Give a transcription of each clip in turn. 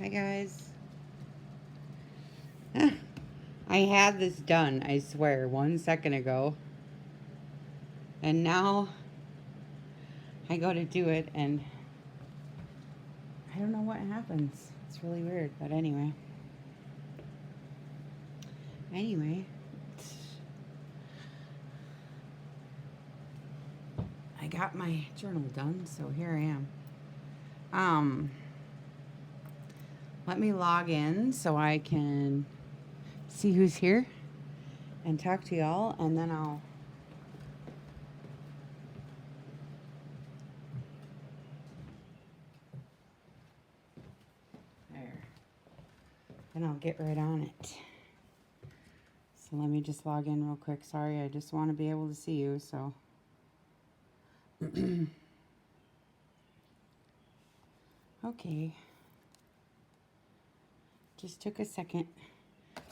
Hi guys. I had this done, I swear, 1 second ago. And now I go to do it and I don't know what happens. It's really weird, but anyway. I got my journal done, so here I am. Let me log in so I can see who's here and talk to y'all, and then I'll get right on it. So let me just log in real quick. Sorry, I just want to be able to see you, so. Okay. Just took a second.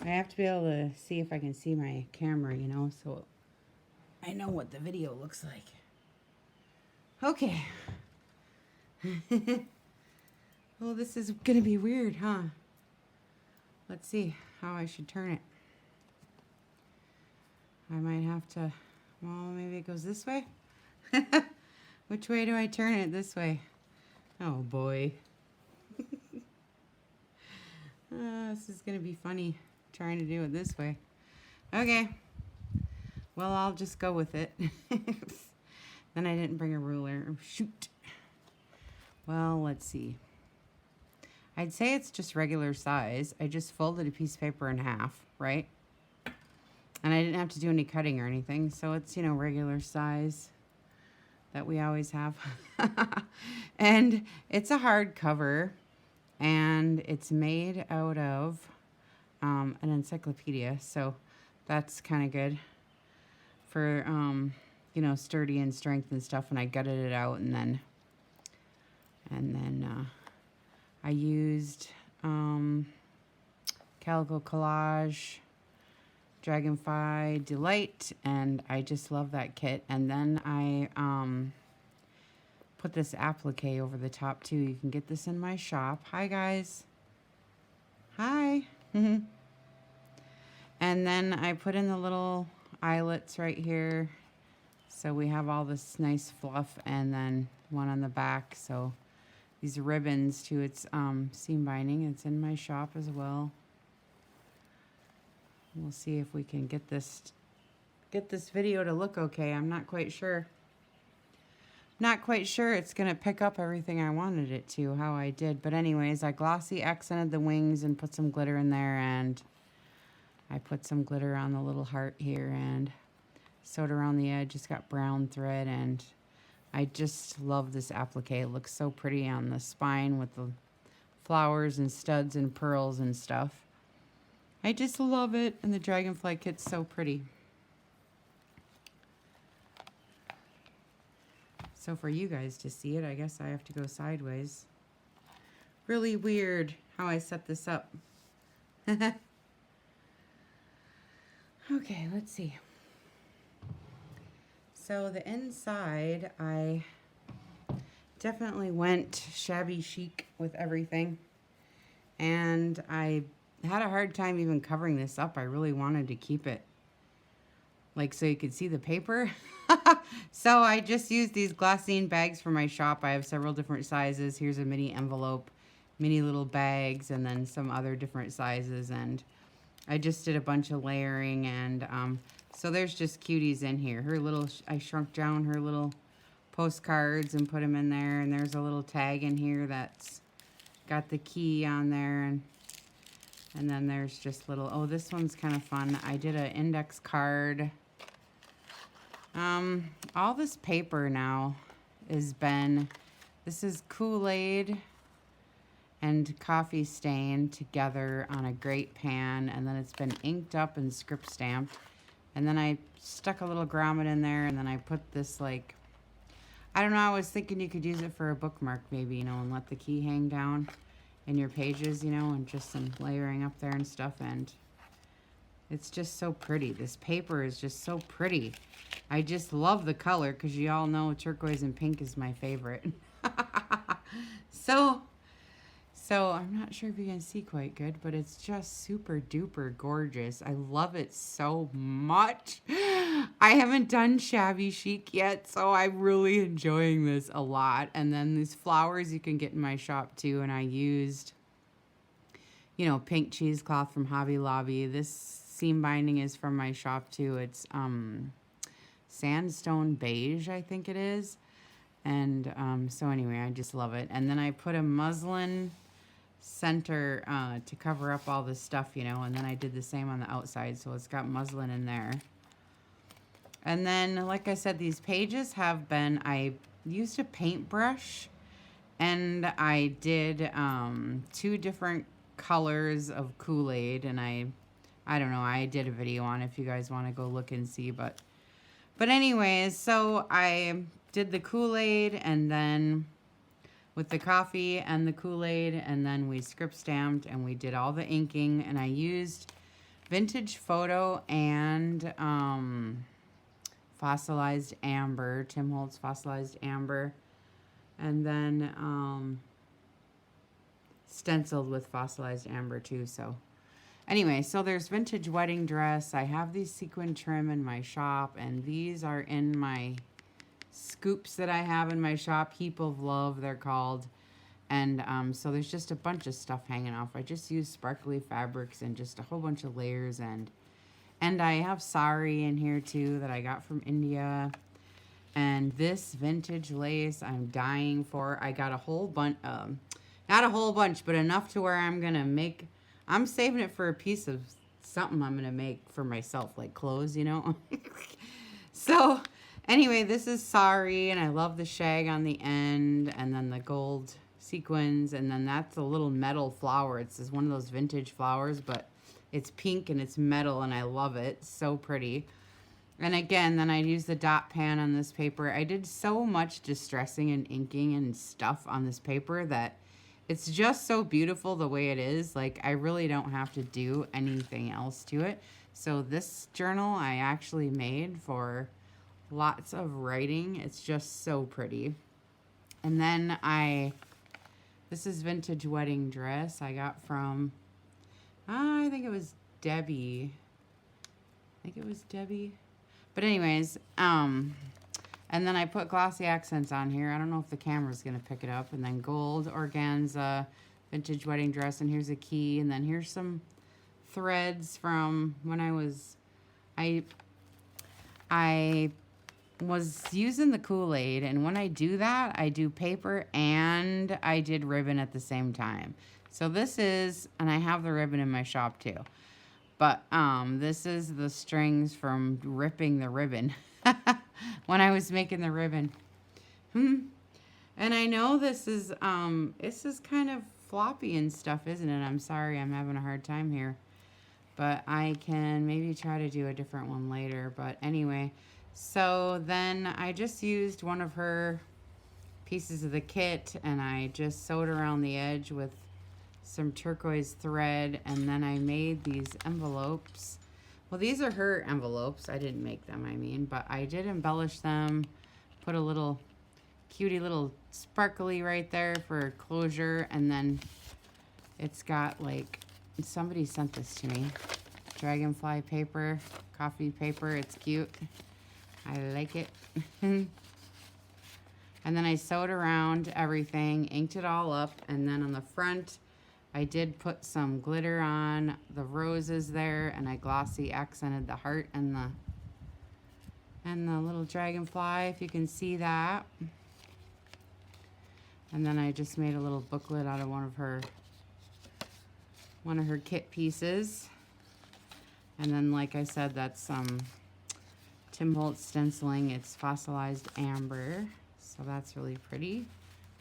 I have to be able to see if I can see my camera, you know, so I know what the video looks like. Okay. Well, this is gonna be weird, huh? Let's see how I should turn it. I might have to, well, maybe it goes this way. Which way do I turn it? This way. Oh boy. This is gonna be funny trying to do it this way. Okay. Well, I'll just go with it. Then I didn't bring a ruler. Oh, shoot. Well, let's see. I'd say it's just regular size. I just folded a piece of paper in half, right? And I didn't have to do any cutting or anything. So it's, you know, regular size that we always have. And it's a hardcover. And it's made out of an encyclopedia. So that's kind of good for, you know, sturdy and strength and stuff. And I gutted it out, and then I used Calico Collage, Dragonfly Delight, and I just love that kit. And then I put this applique over the top too. You can get this in my shop. Hi guys. Hi. And then I put in the little eyelets right here. So we have all this nice fluff, and then one on the back. So these ribbons to its seam binding. It's in my shop as well. We'll see if we can get this video to look okay. I'm not quite sure. Not quite sure it's gonna pick up everything I wanted it to, how I did. But anyways, I glossy accented the wings and put some glitter in there, and I put some glitter on the little heart here and sewed around the edge. It's got brown thread, and I just love this applique. It looks so pretty on the spine with the flowers and studs and pearls and stuff. I just love it, and the Dragonfly kit's so pretty. So for you guys to see it, I guess I have to go sideways. Really weird how I set this up. Okay, let's see. So the inside, I definitely went shabby chic with everything. And I had a hard time even covering this up. I really wanted to keep it like so you could see the paper. So I just used these glassine bags from my shop. I have several different sizes. Here's a mini envelope, mini little bags, and then some other different sizes. And I just did a bunch of layering, and so there's just cuties in here. Her little, I shrunk down her little postcards and put them in there. And there's a little tag in here that's got the key on there, and then there's just little, oh, this one's kind of fun. I did an index card. All this paper now has been, this is Kool-Aid and coffee stain together on a great pan, and then it's been inked up and script stamped. And then I stuck a little grommet in there, and then I put this, like, I don't know, I was thinking you could use it for a bookmark maybe, you know, and let the key hang down in your pages, you know, and just some layering up there and stuff. And it's just so pretty. This paper is just so pretty. I just love the color, because you all know turquoise and pink is my favorite. So So I'm not sure if you can see quite good, but it's just super duper gorgeous. I love it so much. I haven't done shabby chic yet, so I'm really enjoying this a lot. And then these flowers you can get in my shop too, and I used, you know, pink cheesecloth from Hobby Lobby. This seam binding is from my shop too. It's sandstone beige, I think it is. And so anyway, I just love it. And then I put a muslin center to cover up all this stuff, you know, and then I did the same on the outside, so it's got muslin in there. And then, like I said, these pages have been, I used a paintbrush, and I did 2 different colors of Kool-Aid, and I don't know, I did a video on it if you guys want to go look and see, but anyways, so I did the Kool-Aid, and then with the coffee and the Kool-Aid, and then we script stamped, and we did all the inking, and I used vintage photo and fossilized amber, Tim Holtz fossilized amber, and then stenciled with fossilized amber too. So anyway, so there's vintage wedding dress. I have these sequin trim in my shop, and these are in my scoops that I have in my shop. Heap of Love, they're called. And so there's just a bunch of stuff hanging off. I just use sparkly fabrics and just a whole bunch of layers. And I have sari in here too that I got from India. And this vintage lace I'm dying for. I got a whole bunch, not a whole bunch, but enough to where I'm going to make, I'm saving it for a piece of something I'm going to make for myself, like clothes, you know. So anyway, this is sari, and I love the shag on the end, and then the gold sequins, and then that's a little metal flower. It's just one of those vintage flowers, but it's pink and it's metal, and I love it. So pretty. And again, then I use the dot pan on this paper. I did so much distressing and inking and stuff on this paper that it's just so beautiful the way it is. Like, I really don't have to do anything else to it. So this journal I actually made for lots of writing. It's just so pretty. And then this is vintage wedding dress I got from, I think it was Debbie. But anyways, and then I put glossy accents on here. I don't know if the camera's going to pick it up. And then gold organza vintage wedding dress. And here's a key. And then here's some threads from when I was using the Kool-Aid, and when I do that, I do paper and I did ribbon at the same time. So this is, and I have the ribbon in my shop too, but this is the strings from ripping the ribbon when I was making the ribbon. And I know this is kind of floppy and stuff, isn't it? I'm sorry, I'm having a hard time here, but I can maybe try to do a different one later. But anyway, so then I just used one of her pieces of the kit, and I just sewed around the edge with some turquoise thread, and then I made these envelopes. Well, these are her envelopes. I didn't make them, I mean, but I did embellish them, put a little cutie little sparkly right there for closure, and then it's got, like, somebody sent this to me, Dragonfly paper, coffee paper. It's cute. I like it. And then I sewed around everything, inked it all up, and then on the front I did put some glitter on the roses there, and I glossy accented the heart and the little dragonfly, if you can see that. And then I just made a little booklet out of one of her kit pieces. And then, like I said, that's some Tim Holtz stenciling. It's fossilized amber, so that's really pretty.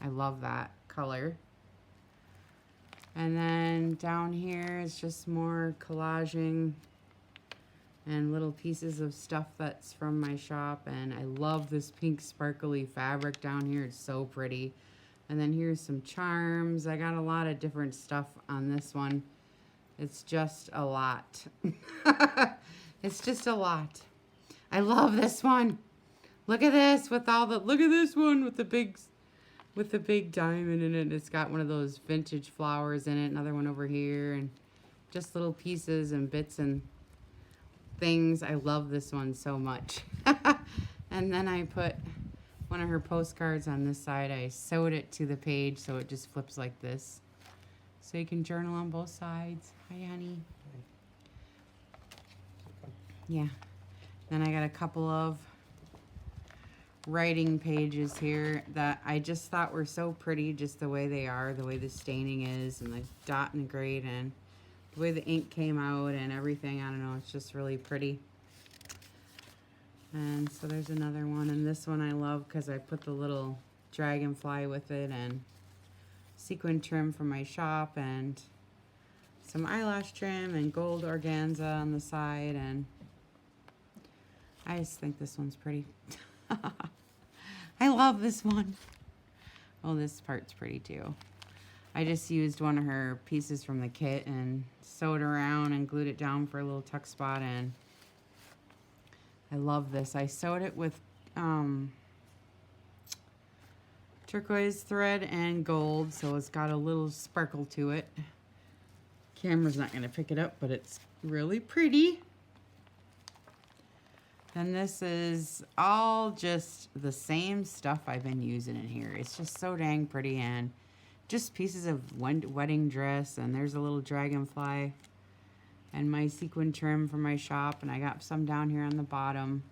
I love that color. And then down here is just more collaging and little pieces of stuff that's from my shop. And I love this pink sparkly fabric down here. It's so pretty. And then here's some charms. I got a lot of different stuff on this one. It's just a lot. It's just a lot. I love this one. Look at this with all the, look at this one with the big with a big diamond in it. It's got one of those vintage flowers in it, another one over here, and just little pieces and bits and things. I love this one so much. And then I put one of her postcards on this side. I sewed it to the page so it just flips like this. So you can journal on both sides. Hi, honey. Yeah. Then I got a couple of writing pages here that I just thought were so pretty, just the way they are, the way the staining is, and the dot and grade, and the way the ink came out and everything. I don't know, it's just really pretty. And so there's another one, and this one I love because I put the little dragonfly with it, and sequin trim from my shop, and some eyelash trim, and gold organza on the side, and I just think this one's pretty. I love this one. Oh, this part's pretty too. I just used one of her pieces from the kit and sewed around and glued it down for a little tuck spot, and I love this. I sewed it with turquoise thread and gold, so it's got a little sparkle to it. Camera's not going to pick it up, but it's really pretty. And this is all just the same stuff I've been using in here. It's just so dang pretty, and just pieces of wedding dress, and there's a little dragonfly, and my sequin trim from my shop, and I got some down here on the bottom.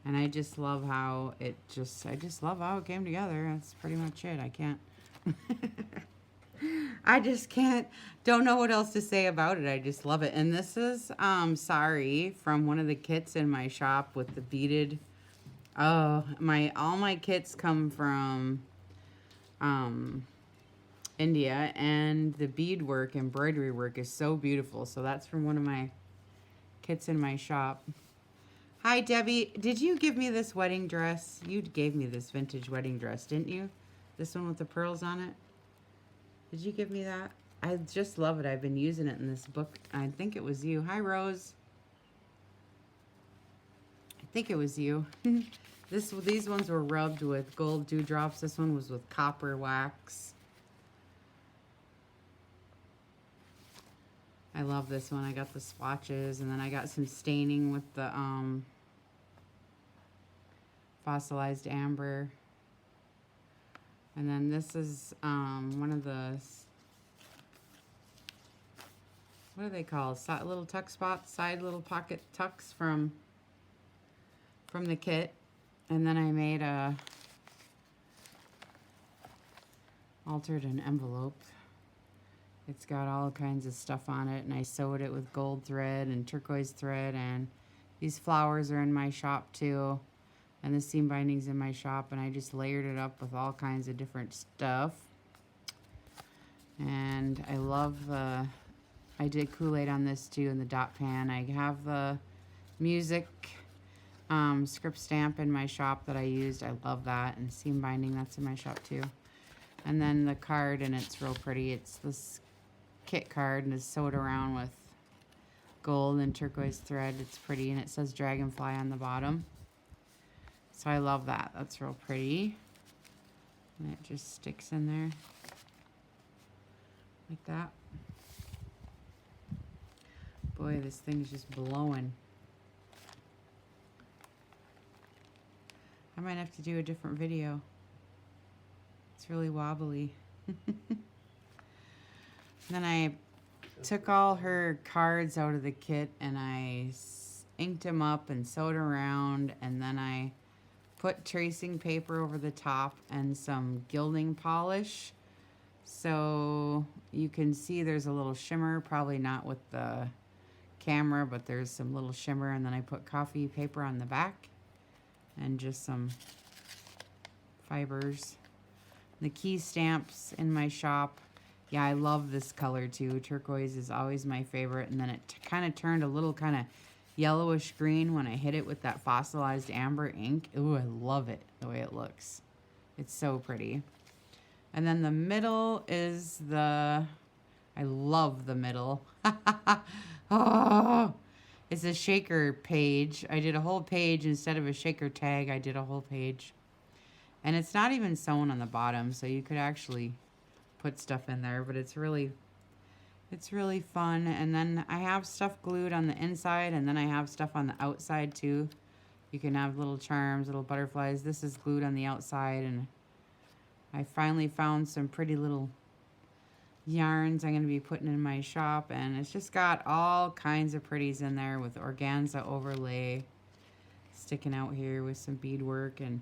And I just love how I just love how it came together. That's pretty much it. I can't, I just can't, don't know what else to say about it. I just love it. And this is, Sari from one of the kits in my shop with the beaded, all my kits come from, India, and the beadwork, embroidery work is so beautiful. So that's from one of my kits in my shop. Hi, Debbie. Did you give me this wedding dress? You gave me this vintage wedding dress, didn't you? This one with the pearls on it? Did you give me that? I just love it. I've been using it in this book. I think it was you. Hi, Rose. I think it was you. These ones were rubbed with gold dewdrops. This one was with copper wax. I love this one. I got the swatches, and then I got some staining with the fossilized amber. And then this is one of the, what are they called? Little tuck spots, side little pocket tucks from the kit. And then I made altered an envelope. It's got all kinds of stuff on it, and I sewed it with gold thread and turquoise thread, and these flowers are in my shop too, and the seam binding's in my shop, and I just layered it up with all kinds of different stuff. And I love I did Kool-Aid on this too in the dot pan. I have the music script stamp in my shop that I used. I love that, and seam binding, that's in my shop too. And then the card, and it's real pretty. It's this kit card, and it's sewed around with gold and turquoise thread. It's pretty, and it says Dragonfly on the bottom. So I love that. That's real pretty. And it just sticks in there like that. Boy, this thing's just blowing. I might have to do a different video. It's really wobbly. Then I took all her cards out of the kit, and I inked them up and sewed around, and then I put tracing paper over the top and some gilding polish, so you can see there's a little shimmer, probably not with the camera, but there's some little shimmer. And then I put coffee paper on the back and just some fibers. The key stamps in my shop. Yeah, I love this color too. Turquoise is always my favorite. And then it kind of turned a little kind of yellowish green when I hit it with that fossilized amber ink. Ooh, I love it, the way it looks. It's so pretty. And then the middle is I love the middle. Oh, it's a shaker page. I did a whole page instead of a shaker tag. I did a whole page. And it's not even sewn on the bottom, so you could actually put stuff in there, but it's really fun. And then I have stuff glued on the inside, and then I have stuff on the outside too. You can have little charms, little butterflies. This is glued on the outside, and I finally found some pretty little yarns I'm going to be putting in my shop, and it's just got all kinds of pretties in there with organza overlay sticking out here with some beadwork, and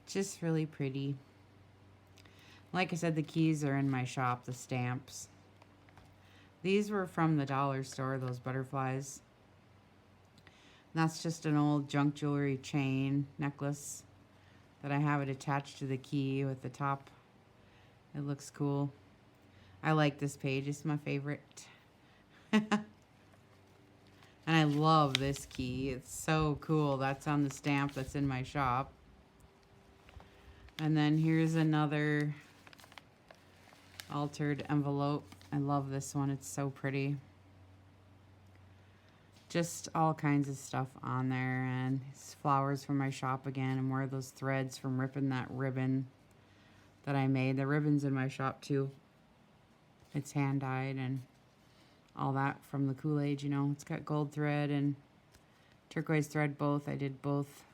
just really pretty. Like I said, the keys are in my shop, the stamps. These were from the dollar store, those butterflies. And that's just an old junk jewelry chain necklace that I have it attached to the key with the top. It looks cool. I like this page. It's my favorite. And I love this key. It's so cool. That's on the stamp that's in my shop. And then here's another altered envelope. I love this one. It's so pretty. Just all kinds of stuff on there, and it's flowers from my shop again, and more of those threads from ripping that ribbon that I made. The ribbon's in my shop too. It's hand dyed and all that from the Kool-Aid, you know. It's got gold thread and turquoise thread both. I did both.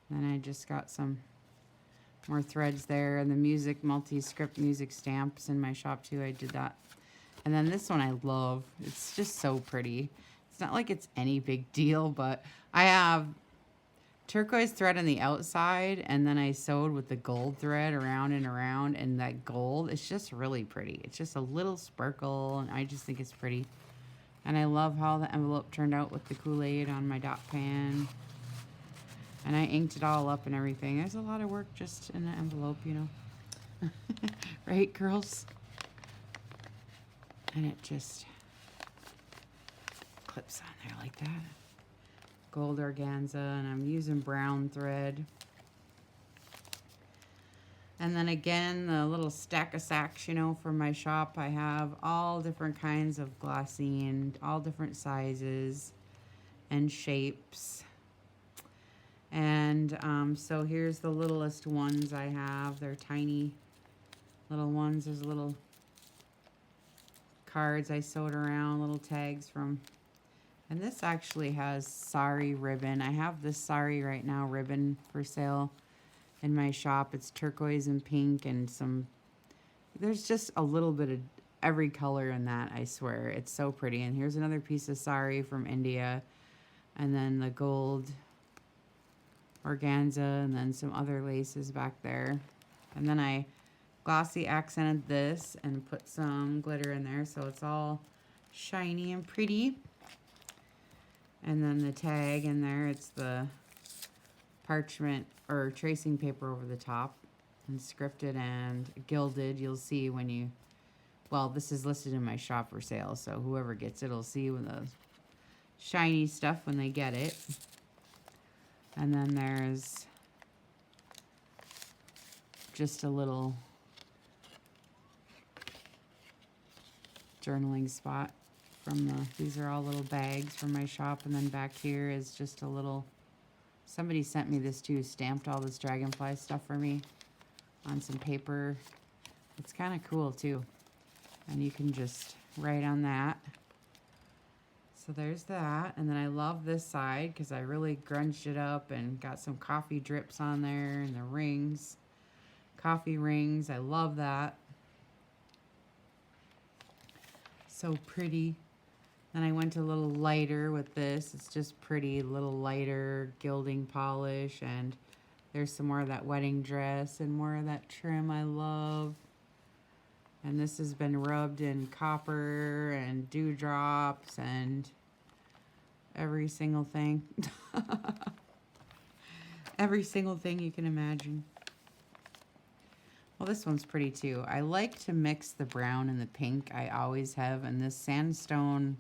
Then I just got some more threads there, and the music, multi-script music stamps in my shop too. I did that. And then this one I love. It's just so pretty. It's not like it's any big deal, but I have turquoise thread on the outside, and then I sewed with the gold thread around and around, and that gold, it's just really pretty. It's just a little sparkle, and I just think it's pretty. And I love how the envelope turned out with the Kool-Aid on my dot pan. And I inked it all up and everything. There's a lot of work just in the envelope, you know. Right, girls? And it just clips on there like that. Gold organza, and I'm using brown thread. And then again, the little stack of sacks, you know, from my shop. I have all different kinds of glassine, all different sizes and shapes. And so here's the littlest ones I have. They're tiny little ones. There's little cards I sewed around, little tags from. And this actually has sari ribbon. I have this sari right now ribbon for sale in my shop. It's turquoise and pink and some, there's just a little bit of every color in that, I swear. It's so pretty. And here's another piece of sari from India. And then the gold organza, and then some other laces back there. And then I glossy accented this and put some glitter in there, so it's all shiny and pretty. And then the tag in there, it's the parchment or tracing paper over the top, and scripted and gilded. You'll see when you, well, this is listed in my shop for sale, so whoever gets it will see with the shiny stuff when they get it. And then there's just a little journaling spot from the, these are all little bags from my shop. And then back here is just a little, somebody sent me this too, stamped all this dragonfly stuff for me on some paper. It's kind of cool too. And you can just write on that. So there's that. And then I love this side because I really grunged it up and got some coffee drips on there, and the rings, coffee rings. I love that. So pretty. Then I went a little lighter with this. It's just pretty, little lighter gilding polish, and there's some more of that wedding dress and more of that trim I love. And this has been rubbed in copper and dewdrops and every single thing. Every single thing you can imagine. Well, this one's pretty too. I like to mix the brown and the pink. I always have. And this sandstone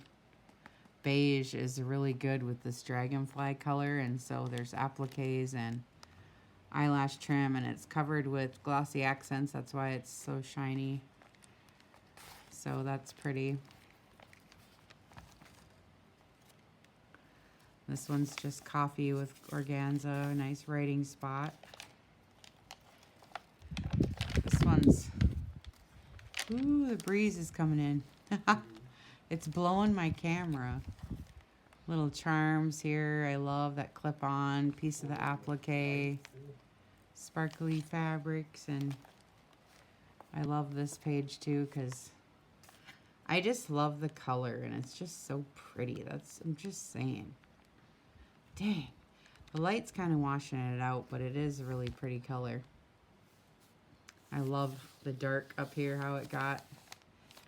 beige is really good with this dragonfly color. And so there's appliques and eyelash trim, and it's covered with glossy accents. That's why it's so shiny. So that's pretty. This one's just coffee with organza, a nice writing spot. Ooh, the breeze is coming in. It's blowing my camera. Little charms here. I love that clip-on piece of the applique. Sparkly fabrics, and I love this page too because I just love the color and it's just so pretty. I'm just saying. Dang. The light's kind of washing it out, but it is a really pretty color. I love the dark up here, how it got.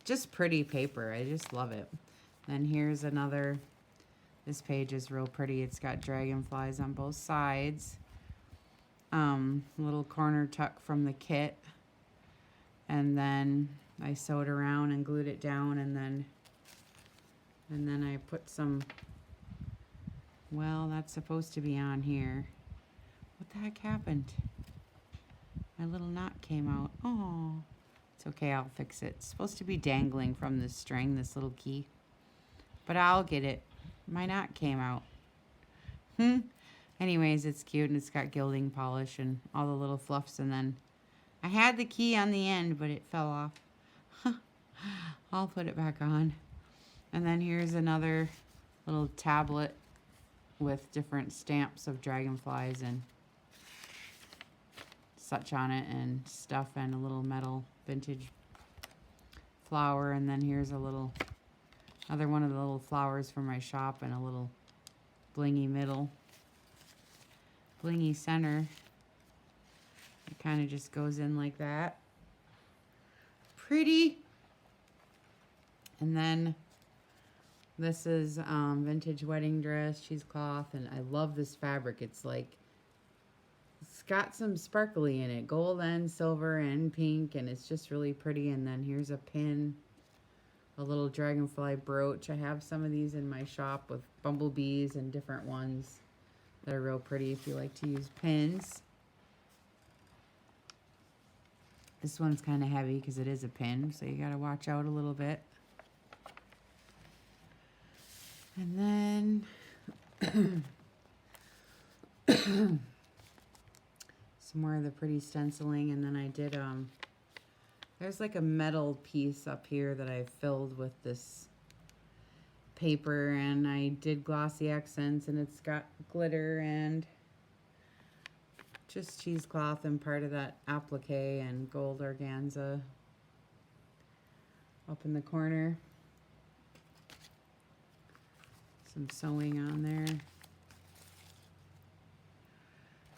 Just pretty paper. I just love it. Then here's another. This page is real pretty. It's got dragonflies on both sides. Little corner tuck from the kit. And then I sewed around and glued it down, and then I put some, well, that's supposed to be on here. What the heck happened? My little knot came out. Oh, it's okay, I'll fix it. It's supposed to be dangling from this string, this little key. But I'll get it. My knot came out. Anyways, it's cute, and it's got gilding polish and all the little fluffs, and then I had the key on the end, but it fell off. I'll put it back on. And then here's another little tablet with different stamps of dragonflies and such on it and stuff, and a little metal vintage flower. And then here's another one of the little flowers from my shop, and a little blingy middle, blingy center. It kind of just goes in like that. Pretty. And then this is vintage wedding dress, cheesecloth, and I love this fabric. It's got some sparkly in it, gold and silver and pink, and it's just really pretty. And then here's a pin, a little dragonfly brooch. I have some of these in my shop with bumblebees and different ones that are real pretty if you like to use pins. This one's kind of heavy because it is a pin, so you got to watch out a little bit. And then some more of the pretty stenciling, and then I did there's like a metal piece up here that I filled with this paper, and I did glossy accents, and it's got glitter and just cheesecloth and part of that applique and gold organza up in the corner. Some sewing on there.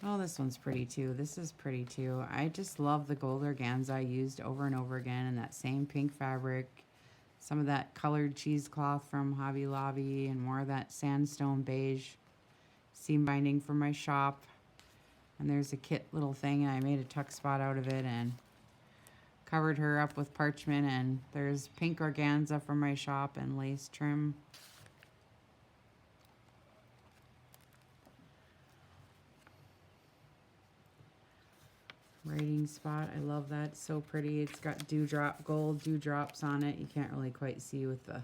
Oh, this one's pretty too. This is pretty too. I just love the gold organza I used over and over again, and that same pink fabric. Some of that colored cheesecloth from Hobby Lobby, and more of that sandstone beige seam binding from my shop. And there's a kit little thing, and I made a tuck spot out of it and covered her up with parchment. And there's pink organza from my shop and lace trim. Writing spot, I love that. It's so pretty. It's got gold dewdrops on it. You can't really quite see with the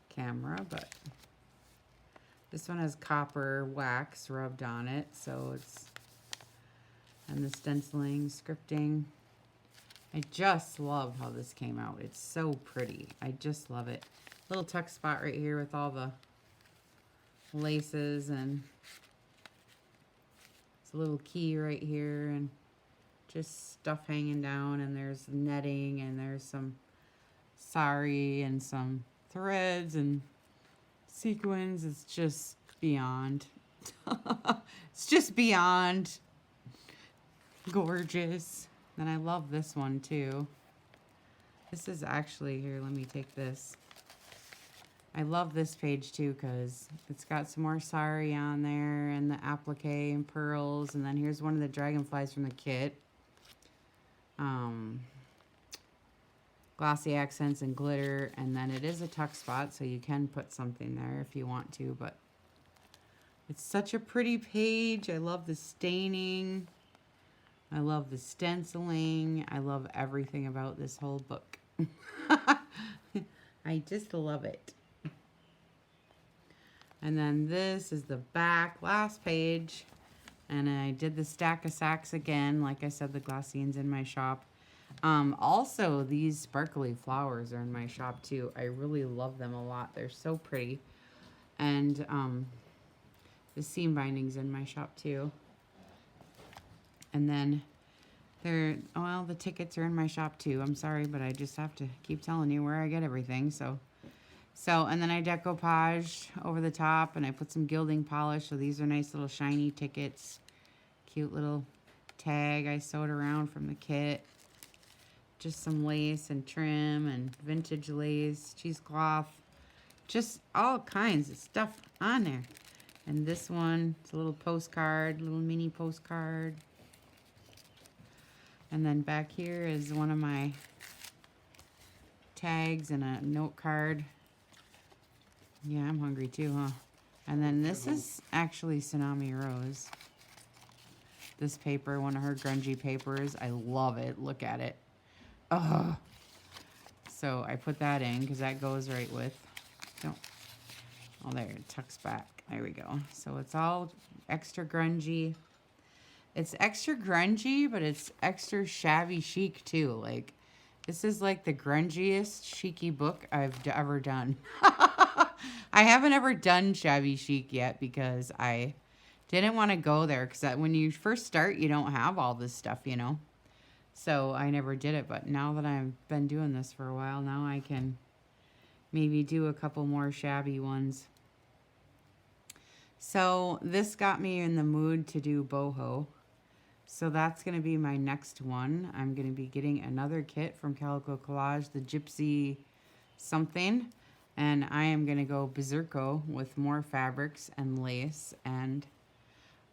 camera, but this one has copper wax rubbed on it, so it's, and the stenciling, scripting. I just love how this came out. It's so pretty. I just love it. Little tuck spot right here with all the laces, and it's a little key right here, and just stuff hanging down, and there's netting, and there's some sari and some threads and sequins. It's just beyond. It's just beyond gorgeous. And I love this one too. This is actually, here, let me take this. I love this page too because it's got some more sari on there, and the applique and pearls. And then here's one of the dragonflies from the kit. Glossy accents and glitter, and then it is a tuck spot, so you can put something there if you want to, but it's such a pretty page. I love the staining. I love the stenciling. I love everything about this whole book. I just love it. And then this is the back, last page. And I did the stack of sacks again. Like I said, the Glossine's in my shop. Also, these sparkly flowers are in my shop too. I really love them a lot. They're so pretty. And the seam binding's in my shop too. And then well, the tickets are in my shop too. I'm sorry, but I just have to keep telling you where I get everything. So, and then I decoupage over the top, and I put some gilding polish. So these are nice little shiny tickets. Cute little tag I sewed around from the kit. Just some lace and trim and vintage lace, cheesecloth. Just all kinds of stuff on there. And this one, it's a little postcard, little mini postcard. And then back here is one of my tags and a note card. Yeah, I'm hungry too, huh? And then this is actually Tsunami Rose. This paper, one of her grungy papers. I love it. Look at it. Oh. So I put that in because that goes right with. Don't. Oh, there, it tucks back. There we go. So it's all extra grungy. It's extra grungy, but it's extra shabby chic too. Like, this is like the grungiest chicy book I've ever done. I haven't ever done shabby chic yet because I didn't want to go there. Because when you first start, you don't have all this stuff, you know. So I never did it. But now that I've been doing this for a while, now I can maybe do a couple more shabby ones. So this got me in the mood to do boho. So that's going to be my next one. I'm going to be getting another kit from Calico Collage, the Gypsy something. And I am going to go berserko with more fabrics and lace and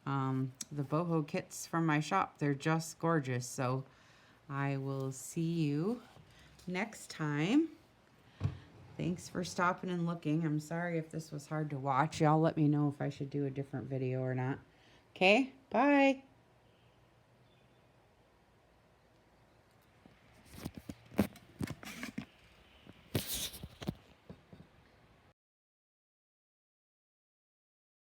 the boho kits from my shop. They're just gorgeous. So I will see you next time. Thanks for stopping and looking. I'm sorry if this was hard to watch. Y'all let me know if I should do a different video or not. Okay, bye.